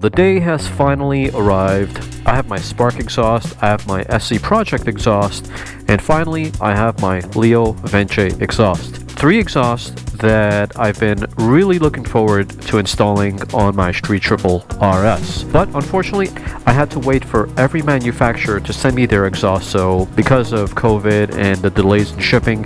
The day has finally arrived. I have my Spark exhaust, I have my SC Project exhaust, and finally I have my LeoVince exhaust. 3 exhausts that I've been really looking forward to installing on my Street Triple RS. But unfortunately, I had to wait for every manufacturer to send me their exhaust, so because of COVID and the delays in shipping,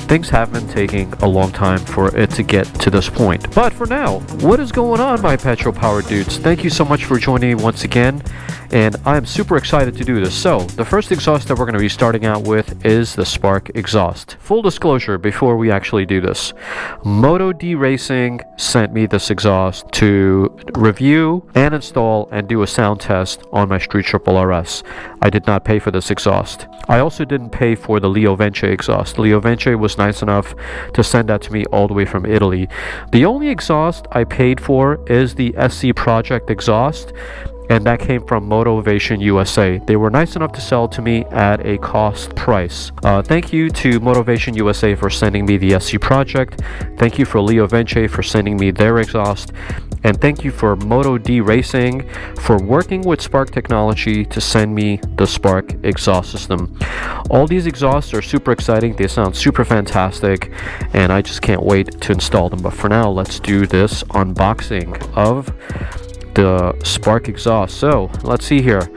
things have been taking a long time for it to get to this point. But for now, what is going on, my petrol-powered dudes? Thank you so much for joining me once again, and I'm super excited to do this. So, the first exhaust that we're going to be starting out with is the Spark exhaust. Full disclosure before we actually do this, Moto D Racing sent me this exhaust to review and install and do a sound test on my Street Triple RS. I did not pay for this exhaust. I also didn't pay for the LeoVince exhaust. LeoVince was nice enough to send that to me all the way from Italy. The only exhaust I paid for is the SC Project exhaust, and that came from Motivation USA. They were nice enough to sell to me at a cost price. Thank you to Motivation USA for sending me the SC Project. Thank you for LeoVince for sending me their exhaust. And thank you for Moto D Racing for working with Spark Technology to send me the Spark exhaust system. All these exhausts are super exciting. They sound super fantastic, and I just can't wait to install them. But for now, let's do this unboxing of the Spark exhaust. So let's see here.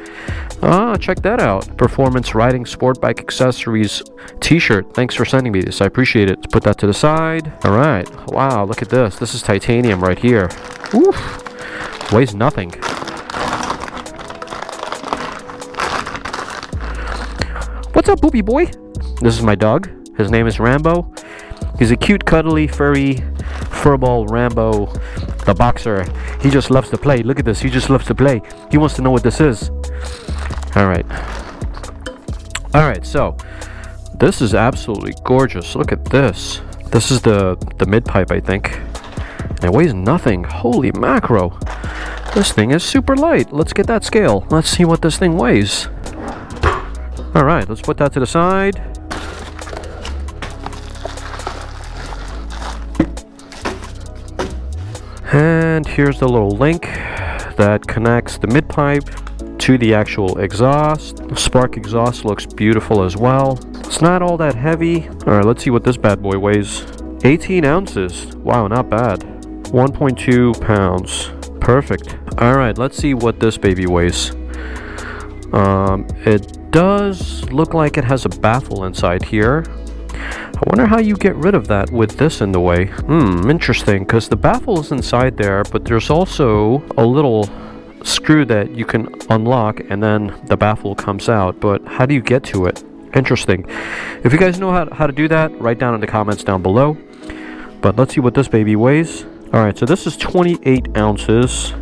Check that out. Performance Riding Sport Bike Accessories t-shirt. Thanks for sending me this. I appreciate it. Let's put that to the side. All right. Wow, look at this. This is titanium right here. Oof. Weighs nothing. What's up, Boopy Boy? This is my dog. His name is Rambo. He's a cute, cuddly, furry, furball Rambo, the boxer. He just loves to play. Look at this. He just loves to play. He wants to know what this is. All right, so this is absolutely gorgeous. Look at this. This is the mid pipe, I think. And it weighs nothing. Holy macro. This thing is super light. Let's get that scale. Let's see what this thing weighs. All right, let's put that to the side. And here's the little link that connects the mid pipe to the actual exhaust. The Spark exhaust looks beautiful as well. It's not all that heavy. All right, let's see what this bad boy weighs. 18 ounces. Wow, not bad. 1.2 pounds. Perfect. All right, let's see what this baby weighs. It does look like it has a baffle inside here. I wonder how you get rid of that with this in the way. Interesting, because the baffle is inside there, but there's also a little screw that you can unlock and then the baffle comes out. But how do you get to it? Interesting. If you guys know how to do that, write down in the comments down below. But let's see what this baby weighs. Alright, so this is 28 ounces,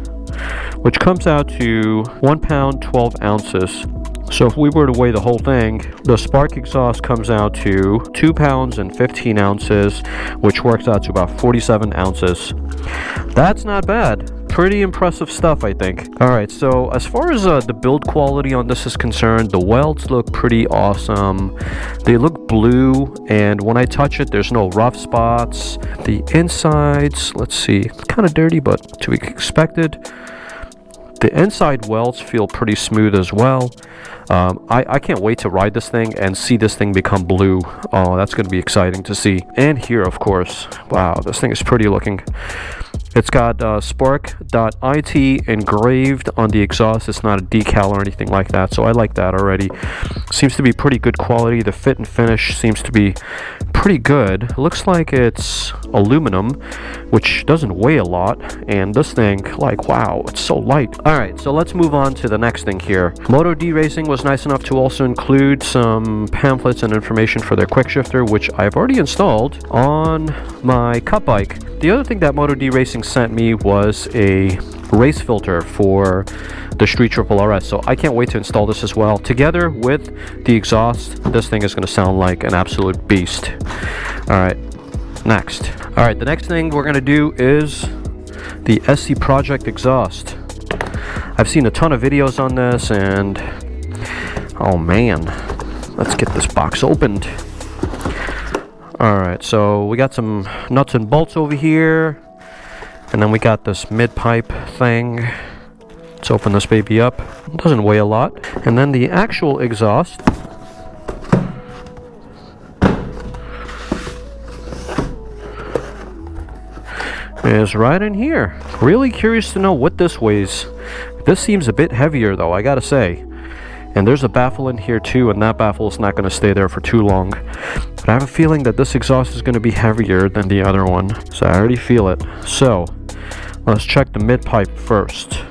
which comes out to 1 pound 12 ounces. So if we were to weigh the whole thing, the Spark exhaust comes out to 2 pounds and 15 ounces, which works out to about 47 ounces. That's not bad. Pretty impressive stuff, I think. Alright, so as far as the build quality on this is concerned, the welds look pretty awesome. They look blue, and when I touch it, there's no rough spots. The insides, let's see, kind of dirty, but to be expected. The inside welds feel pretty smooth as well. I can't wait to ride this thing and see this thing become blue. Oh, that's going to be exciting to see. And here, of course. Wow, this thing is pretty looking. It's got spark.it engraved on the exhaust. It's not a decal or anything like that, so I like that already. Seems to be pretty good quality. The fit and finish seems to be pretty good. Looks like it's aluminum, which doesn't weigh a lot, and this thing, like, wow, it's so light. Alright, so let's move on to the next thing here. Moto D Racing was nice enough to also include some pamphlets and information for their quick shifter, which I've already installed on my cup bike. The other thing that Moto D Racing sent me was a race filter for the Street Triple RS, so I can't wait to install this as well. Together with the exhaust, this thing is going to sound like an absolute beast. Alright, next. Alright, the next thing we're going to do is the SC Project exhaust. I've seen a ton of videos on this, and oh man, let's get this box opened. Alright, so we got some nuts and bolts over here, and then we got this mid-pipe thing. Let's open this baby up. It doesn't weigh a lot. And then the actual exhaust is right in here. Really curious to know what this weighs. This seems a bit heavier though, I gotta say. And there's a baffle in here too, and that baffle is not going to stay there for too long. But I have a feeling that this exhaust is going to be heavier than the other one. So I already feel it. So let's check the mid pipe first.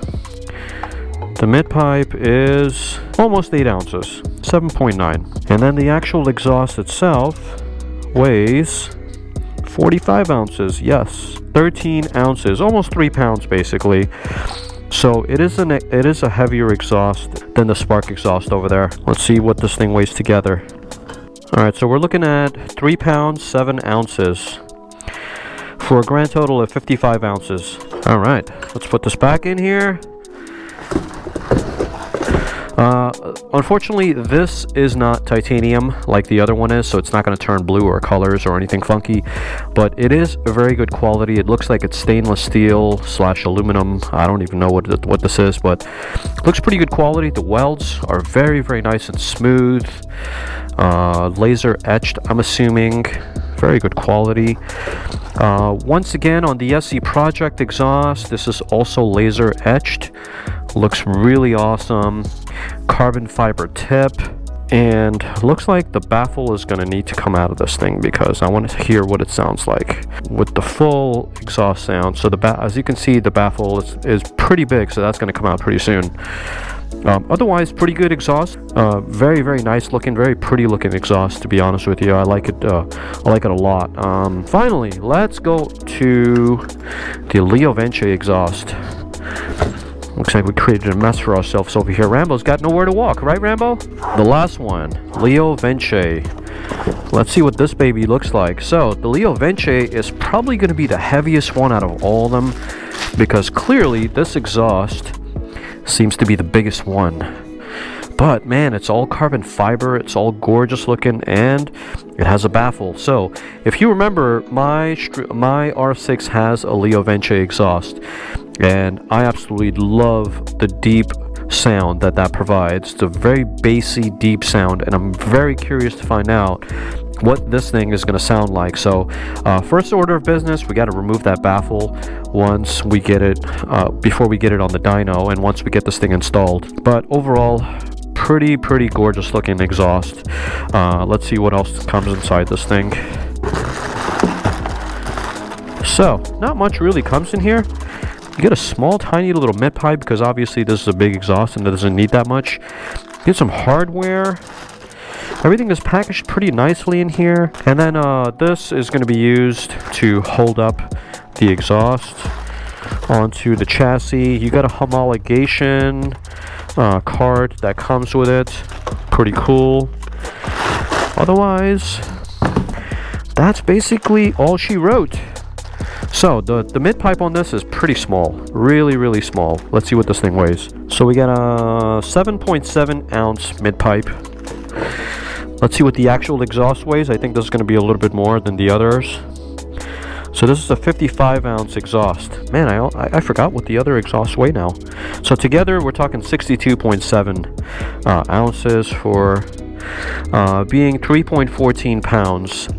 The mid pipe is almost 8 ounces, 7.9. And then the actual exhaust itself weighs 45 ounces. Yes, 13 ounces, almost 3 pounds basically. So it is a heavier exhaust than the Spark exhaust over there. Let's see what this thing weighs together. Alright, so we're looking at 3 pounds, 7 ounces for a grand total of 55 ounces. Alright, let's put this back in here. Unfortunately, this is not titanium like the other one is, so it's not going to turn blue or colors or anything funky, but it is a very good quality. It looks like it's stainless steel / aluminum. I don't even know what this is, but it looks pretty good quality. The welds are very, very nice and smooth. Laser etched, I'm assuming. Very good quality. Once again, on the SC Project exhaust, this is also laser etched. Looks really awesome. Carbon fiber tip, and looks like the baffle is going to need to come out of this thing because I want to hear what it sounds like with the full exhaust sound. So as you can see, the baffle is pretty big, so that's going to come out pretty soon. Otherwise, pretty good exhaust. Very, very nice looking, very pretty looking exhaust, to be honest with you. I like it a lot. Finally, let's go to the LeoVince exhaust. Looks like we created a mess for ourselves over here. Rambo's got nowhere to walk, right, Rambo? The last one, LeoVince. Let's see what this baby looks like. So, the LeoVince is probably going to be the heaviest one out of all of them, because clearly this exhaust seems to be the biggest one. But man, it's all carbon fiber, it's all gorgeous looking, and it has a baffle. So, if you remember, my R6 has a LeoVince exhaust, and I absolutely love the deep sound that provides. It's a very bassy, deep sound, and I'm very curious to find out what this thing is going to sound like. So, first order of business, we got to remove that baffle once we get it, before we get it on the dyno, and once we get this thing installed. But overall, pretty gorgeous looking exhaust. Let's see what else comes inside this thing. So, not much really comes in here. You get a small, tiny little mid pipe because obviously this is a big exhaust and it doesn't need that much. Get some hardware. Everything is packaged pretty nicely in here. And then this is going to be used to hold up the exhaust onto the chassis. You got a homologation card that comes with it. Pretty cool. Otherwise, that's basically all she wrote. So the mid pipe on this is pretty small, really small. Let's see what this thing weighs. So we got a 7.7 ounce mid pipe. Let's see what the actual exhaust weighs. I think this is going to be a little bit more than the others. So this is a 55 ounce exhaust. Man, I forgot what the other exhausts weigh now. So together we're talking 62.7 ounces for being 3.14 pounds.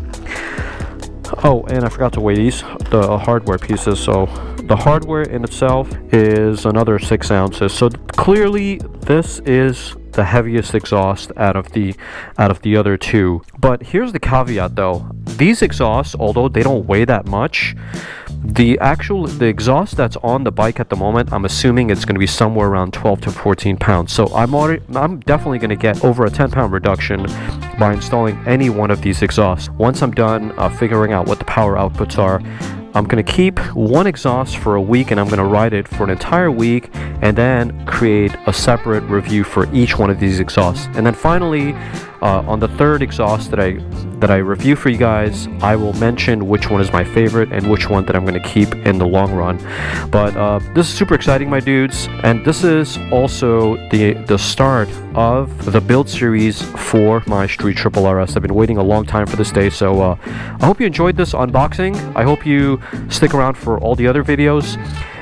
Oh, and I forgot to weigh the hardware pieces. So the hardware in itself is another 6 ounces. So clearly this is the heaviest exhaust out of the other two. But here's the caveat though. These exhausts, although they don't weigh that much, the exhaust that's on the bike at the moment, I'm assuming it's going to be somewhere around 12 to 14 pounds. So I'm definitely going to get over a 10-pound reduction by installing any one of these exhausts. Once I'm done figuring out what the power outputs are, I'm going to keep one exhaust for a week and I'm going to ride it for an entire week and then create a separate review for each one of these exhausts. And then finally, on the third exhaust that I review for you guys, I will mention which one is my favorite and which one that I'm going to keep in the long run. But this is super exciting, my dudes, and this is also the start of the build series for my Street Triple RS. I've been waiting a long time for this day, so I hope you enjoyed this unboxing. I hope you stick around for all the other videos.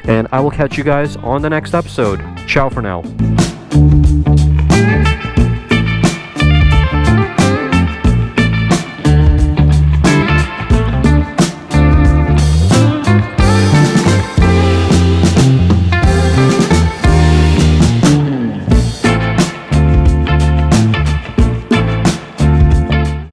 And I will catch you guys on the next episode. Ciao for now.